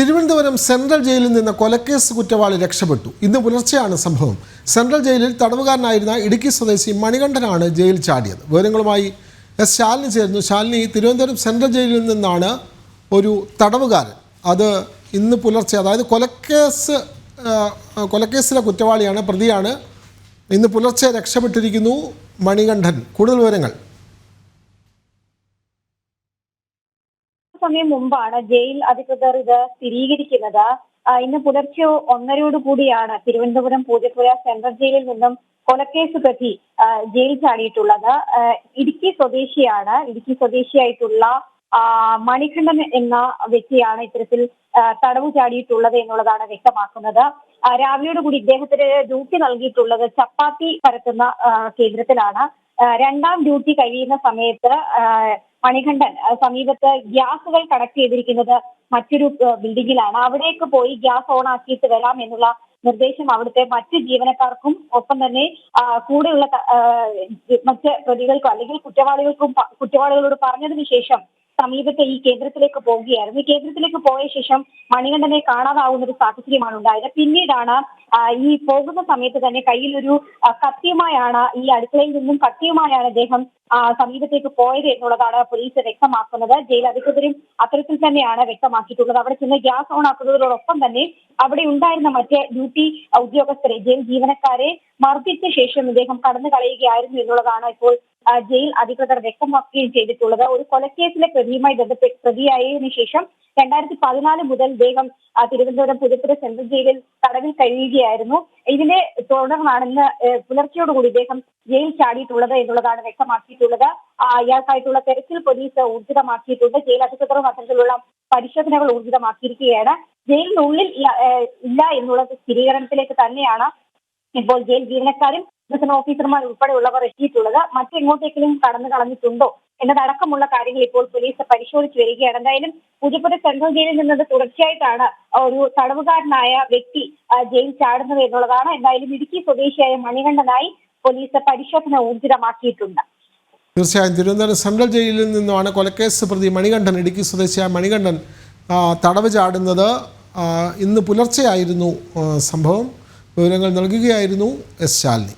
Thiruvananthapuram central ജയിലിൽ നിന്ന് കൊലക്കേസ് കുറ്റവാളി രക്ഷപ്പെട്ടു. ഇന്ന് പുലർച്ചെയാണ് സംഭവം. സെൻട്രൽ ജയിലിൽ തടവുകാരനായിരുന്ന ഇടുക്കി സ്വദേശി മണികണ്ഠനാണ് ജയിൽ ചാടിയത്. വിവരങ്ങളുമായി എസ് ശാലിനി ചേരുന്നു. ശാലിനി, തിരുവനന്തപുരം സെൻട്രൽ ജയിലിൽ നിന്നാണ് ഒരു തടവുകാരൻ, അത് ഇന്ന് പുലർച്ചെ, അതായത് കൊലക്കേസിലെ കുറ്റവാളിയാണ്, പ്രതിയാണ്, ഇന്ന് പുലർച്ചെ രക്ഷപ്പെട്ടിരിക്കുന്നു മണികണ്ഠൻ. കൂടുതൽ വിവരങ്ങൾ. സമയം മുമ്പാണ് ജയിൽ അധികൃതർ ഇത് സ്ഥിരീകരിക്കുന്നത്. ഇന്ന് പുലർച്ചെ 1:30 കൂടിയാണ് തിരുവനന്തപുരം പൂജപ്പുര സെൻട്രൽ ജയിലിൽ നിന്നും കൊലക്കേസ് പ്രതി ജയിൽ ചാടിയിട്ടുള്ളത്. ഇടുക്കി സ്വദേശിയായിട്ടുള്ള മണികണ്ഠൻ എന്ന വ്യക്തിയാണ് ഇത്തരത്തിൽ തടവു ചാടിയിട്ടുള്ളത് എന്നുള്ളതാണ് വ്യക്തമാക്കുന്നത്. രാവിലെയോട് കൂടി ഇദ്ദേഹത്തിന് ഡ്യൂട്ടി നൽകിയിട്ടുള്ളത് ചപ്പാത്തി പരത്തുന്ന കേന്ദ്രത്തിലാണ്. രണ്ടാം ഡ്യൂട്ടി കഴിയുന്ന സമയത്ത് മണികണ്ഠൻ സമീപത്ത് ഗ്യാസുകൾ കണക്ട് ചെയ്തിരിക്കുന്നത് മറ്റൊരു ബിൽഡിങ്ങിലാണ്. അവിടേക്ക് പോയി ഗ്യാസ് ഓൺ ആക്കിയിട്ട് വരാം എന്നുള്ള നിർദ്ദേശം അവിടുത്തെ മറ്റ് ജീവനക്കാർക്കും ഒപ്പം തന്നെ കൂടെയുള്ള മറ്റ് പ്രതികൾക്കും അല്ലെങ്കിൽ കുറ്റവാളികളോട് പറഞ്ഞതിന് ശേഷം സമീപത്തെ ഈ കേന്ദ്രത്തിലേക്ക് പോവുകയായിരുന്നു. ഈ കേന്ദ്രത്തിലേക്ക് പോയ ശേഷം മണികണ്ഠനെ കാണാതാവുന്ന ഒരു സാഹചര്യമാണ് ഉണ്ടായത്. പിന്നീടാണ് ഈ പോകുന്ന സമയത്ത് തന്നെ കയ്യിലൊരു കത്തിയുമായാണ്, ഈ അടുക്കളയിൽ നിന്നും കത്തിയുമായാണ് അദ്ദേഹം സമീപത്തേക്ക് പോയത് എന്നുള്ളതാണ് പോലീസ് വ്യക്തമാക്കുന്നത്. ജയിൽ അധികൃതരും അത്തരത്തിൽ തന്നെയാണ് വ്യക്തമാക്കിയിട്ടുള്ളത്. അവിടെ ചെന്ന് ഗ്യാസ് ഓൺ ആക്കുന്നതോടൊപ്പം തന്നെ അവിടെ ഉണ്ടായിരുന്ന മറ്റ് ഡ്യൂട്ടി ഉദ്യോഗസ്ഥരെ, ജയിൽ ജീവനക്കാരെ മർദ്ദിച്ച ശേഷം ഇദ്ദേഹം കടന്നു കളയുകയായിരുന്നു എന്നുള്ളതാണ് ഇപ്പോൾ ജയിൽ അധികൃതർ വ്യക്തമാക്കുകയും ചെയ്തിട്ടുള്ളത്. ഒരു കൊലക്കേസിലെ പ്രതിയായതിനു ശേഷം 2014 മുതൽ ഇദ്ദേഹം തിരുവനന്തപുരം പൂജപ്പുര സെൻട്രൽ ജയിലിൽ തടവിൽ കഴിയുകയായിരുന്നു. ഇതിനെ തുടർന്നാണ് ഇന്ന് പുലർച്ചയോടുകൂടി ഇദ്ദേഹം ജയിൽ ചാടിയിട്ടുള്ളത് എന്നുള്ളതാണ് വ്യക്തമാക്കിയിട്ടുള്ളത്. ഇയാൾക്കായിട്ടുള്ള തെരച്ചിൽ പോലീസ് ഊർജിതമാക്കിയിട്ടുണ്ട്. ജയിൽ അധികൃതരും അത്തരത്തിലുള്ള പരിശോധനകൾ ഊർജിതമാക്കിയിരിക്കുകയാണ്. ജയിലിനുള്ളിൽ ഇല്ല എന്നുള്ള സ്ഥിരീകരണത്തിലേക്ക് തന്നെയാണ് ഇപ്പോൾ ജയിൽ ജീവനക്കാരും വികസന ഓഫീസർമാർ ഉൾപ്പെടെയുള്ളവർ എത്തിയിട്ടുള്ളത്. മറ്റെങ്ങോട്ടേക്കെങ്കിലും കടന്നു കളഞ്ഞിട്ടുണ്ടോ എന്നതടക്കമുള്ള കാര്യങ്ങൾ ഇപ്പോൾ പോലീസ് പരിശോധിച്ചു വരികയാണ്. എന്തായാലും പൂജപ്പുര സെൻട്രൽ ജയിലിൽ നിന്നത് തുടർച്ചയായിട്ടാണ് ഒരു തടവുകാരനായ വ്യക്തി ജയിൽ ചാടുന്നത് എന്നുള്ളതാണ്. എന്തായാലും ഇടുക്കി സ്വദേശിയായ മണികണ്ഠനായി പോലീസ് പരിശോധന ഊർജിതമാക്കിയിട്ടുണ്ട്. തീർച്ചയായും തിരുവനന്തപുരം സെൻട്രൽ ജയിലിൽ നിന്നുമാണ് കൊലക്കേസ് പ്രതി മണികണ്ഠൻ, ഇടുക്കി സ്വദേശിയായ മണികണ്ഠൻ തടവ് ചാടുന്നത്. ഇന്ന് പുലർച്ചെയായിരുന്നു സംഭവം. വിവരങ്ങൾ നൽകുകയായിരുന്നു എസ് ശാലിനി.